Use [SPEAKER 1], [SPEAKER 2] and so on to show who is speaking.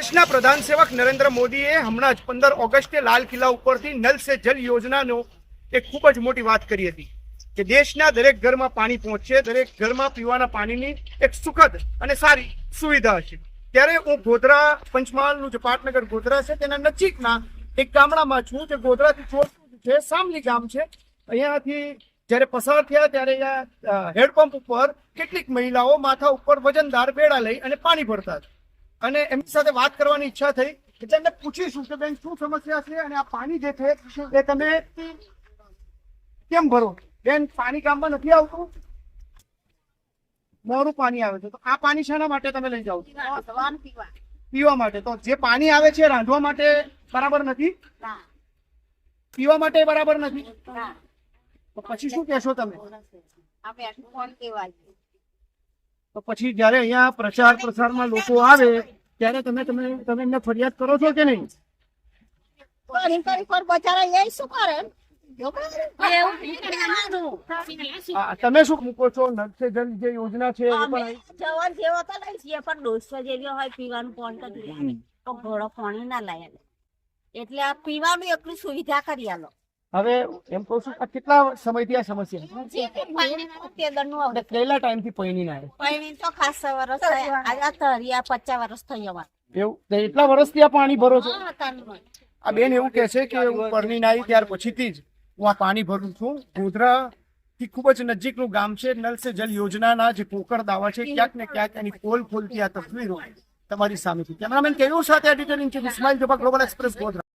[SPEAKER 1] દેશના પ્રધાન સેવક નરેન્દ્ર મોદીએ હમણાં જ 15 ઓગસ્ટે લાલ કિલ્લા ઉપરથી નલ સે જલ યોજનાનો એક ખૂબ જ મોટી વાત કરી હતી કે દેશના દરેક ઘરમાં પાણી પહોંચશે, દરેક ઘરમાં પીવાના પાણીની એક સુખદ અને સારી સુવિધા હશે। ત્યારે હું ગોધરા પંચમહાલનું જે પાટનગર ગોધરા છે તેના નજીકના એક ગામડામાં છું જે ગોધરાથી થોડું છે, સામલી ગામ છે। અહીંયાથી જ્યારે પસાર થયા ત્યારે અહીંયા હેડપંપ ઉપર કેટલીક મહિલાઓ માથા ઉપર વજનદાર બેડા લઈ અને પાણી ભરતા હતા અને એમની સાથે વાત કરવાની ઈચ્છા થઈ એટલે એમને પૂછીશું કે બેન શું સમસ્યા છે અને આ પાણી જે છે એ તમે કેમ ભરો? બેન, પાણી ગામમાં નથી આવતું, મોરું પાણી આવે છે, તો આ પાણી શાના માટે તમે લઈ જાઓ છો? પીવા માટે। તો જે પાણી આવે છે રાંધવા માટે બરાબર નથી, પીવા માટે બરાબર નથી, તો પછી શું કહેશો તમે? તો પછી જયારે અહીંયા પ્રચાર પ્રસારમાં લોકો આવે ત્યારે તમે એમને ફરિયાદ કરો છો કે નહીં? તમે શું મૂકો છો? નળ સે જલ જે યોજના છે
[SPEAKER 2] પીવાનું પાણી ના લાય એટલે આ પીવાનું એટલી સુવિધા કરી આલો।
[SPEAKER 1] હવે એમ કહું છું આ કેટલા સમયથી આ સમસ્યા કેટલા ટાઈમ થી પૈણી ના
[SPEAKER 2] તો ખાસ વર્ષ 50 વર્ષ થઈ અમારે
[SPEAKER 1] એવું? એટલા વર્ષથી આ પાણી ભરો છો? આ બેન એવું કે છે કે હું પરણી ના આવી ત્યાર પછીથી જ હું આ પાણી ભરું છું। ગોધરા થી ખૂબ જ નજીકનું ગામ છે। નલ સે જલ યોજનાના જે પોકળ દાવા છે ક્યાંક ને ક્યાંક એની પોલ ખોલતી આ તસવીરો તમારી સામેથી। કેમેરામેન કેવું સાથે editor in chief Ismail Joba, global express, Godhra.